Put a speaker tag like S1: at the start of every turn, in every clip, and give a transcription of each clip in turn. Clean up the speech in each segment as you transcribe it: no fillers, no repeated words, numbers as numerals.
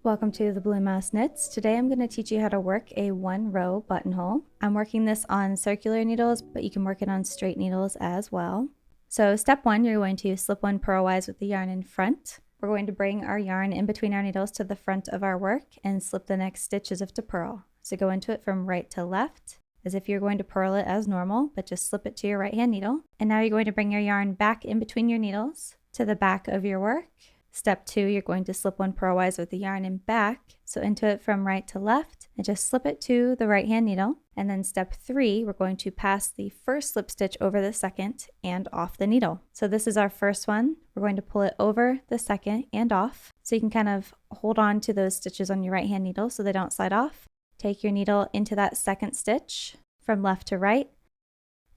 S1: Welcome to the Blue Mouse Knits. Today I'm going to teach you how to work a 1-row buttonhole. I'm working this on circular needles, but you can work it on straight needles as well. So step 1, you're going to slip 1 purlwise with the yarn in front. We're going to bring our yarn in between our needles to the front of our work and slip the next stitch as if to purl. So go into it from right to left as if you're going to purl it as normal, but just slip it to your right hand needle. And now you're going to bring your yarn back in between your needles to the back of your work. Step 2, you're going to slip 1 purlwise with the yarn in back, so into it from right to left, and just slip it to the right hand needle. And then step 3, we're going to pass the first slip stitch over the second and off the needle. So this is our first one. We're going to pull it over the second and off, so you can kind of hold on to those stitches on your right hand needle so they don't slide off. Take your needle into that second stitch from left to right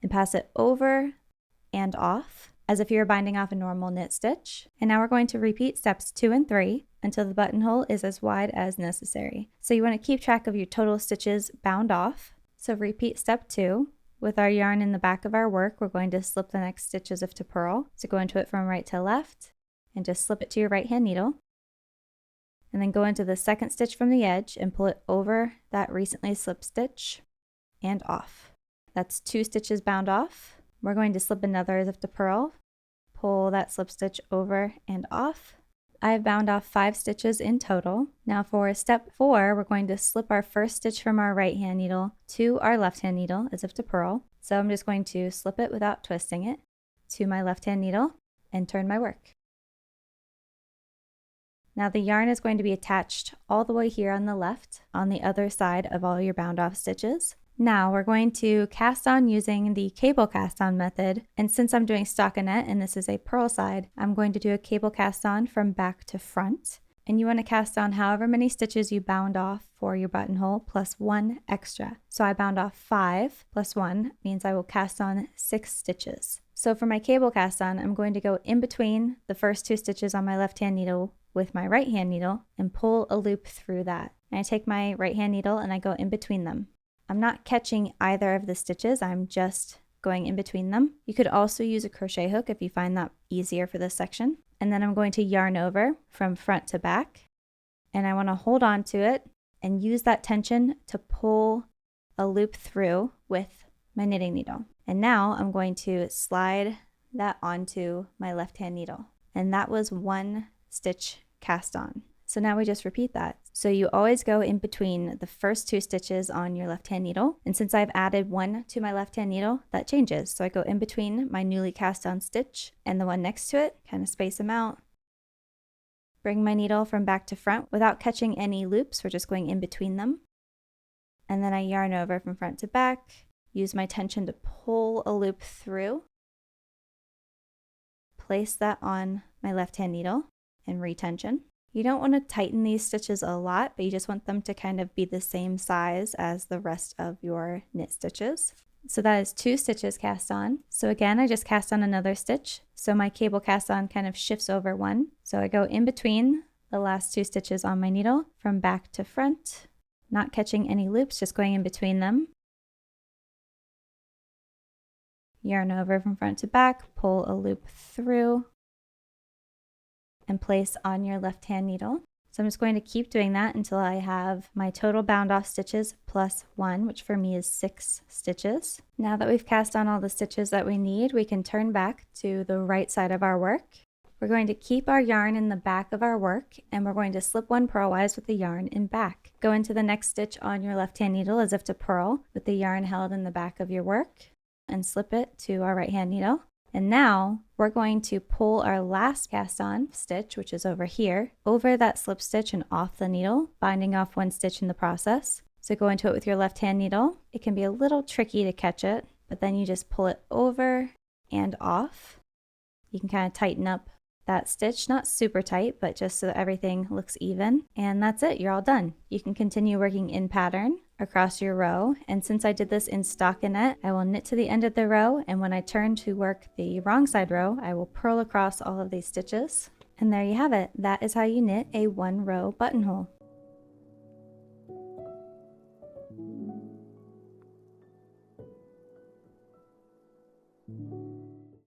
S1: and pass it over and off, as if you were binding off a normal knit stitch. And now we're going to repeat steps 2 and 3 until the buttonhole is as wide as necessary. So you want to keep track of your total stitches bound off. So repeat step 2. With our yarn in the back of our work, we're going to slip the next stitch as if to purl. So go into it from right to left and just slip it to your right hand needle. And then go into the second stitch from the edge and pull it over that recently slipped stitch and off. That's 2 stitches bound off. We're going to slip another as if to purl, pull that slip stitch over and off. I've bound off 5 stitches in total. Now for step 4, we're going to slip our first stitch from our right hand needle to our left hand needle as if to purl. So I'm just going to slip it without twisting it to my left hand needle and turn my work. Now the yarn is going to be attached all the way here on the left, on the other side of all your bound off stitches. Now we're going to cast on using the cable cast on method, and since I'm doing stockinette and this is a purl side, I'm going to do a cable cast on from back to front. And you want to cast on however many stitches you bound off for your buttonhole plus 1 extra. So I bound off 5 plus 1 means I will cast on 6 stitches. So for my cable cast on, I'm going to go in between the first 2 stitches on my left hand needle with my right hand needle and pull a loop through that. And I take my right hand needle and I go in between them. I'm not catching either of the stitches, I'm just going in between them. You could also use a crochet hook if you find that easier for this section. And then I'm going to yarn over from front to back. And I want to hold on to it and use that tension to pull a loop through with my knitting needle. And now I'm going to slide that onto my left hand needle. And that was 1 stitch cast on. So now we just repeat that. So you always go in between the first 2 stitches on your left hand needle. And since I've added 1 to my left hand needle, that changes. So I go in between my newly cast on stitch and the one next to it, kind of space them out. Bring my needle from back to front without catching any loops. We're just going in between them. And then I yarn over from front to back, use my tension to pull a loop through, place that on my left hand needle and retension. You don't want to tighten these stitches a lot, but you just want them to kind of be the same size as the rest of your knit stitches. So that is 2 stitches cast on. So again, I just cast on another stitch. So my cable cast on kind of shifts over 1. So I go in between the last 2 stitches on my needle from back to front, not catching any loops, just going in between them. Yarn over from front to back, pull a loop through, and place on your left hand needle. So I'm just going to keep doing that until I have my total bound off stitches plus 1, which for me is 6 stitches. Now that we've cast on all the stitches that we need, we can turn back to the right side of our work. We're going to keep our yarn in the back of our work and we're going to slip 1 purlwise with the yarn in back. Go into the next stitch on your left hand needle as if to purl with the yarn held in the back of your work and slip it to our right hand needle. And now we're going to pull our last cast on stitch, which is over here, over that slip stitch and off the needle, binding off 1 stitch in the process. So go into it with your left hand needle. It can be a little tricky to catch it, but then you just pull it over and off. You can kind of tighten up that stitch, not super tight, but just so that everything looks even. And that's it, you're all done. You can continue working in pattern across your row. And since I did this in stockinette, I will knit to the end of the row. And when I turn to work the wrong side row, I will purl across all of these stitches. And there you have it. That is how you knit a 1-row buttonhole.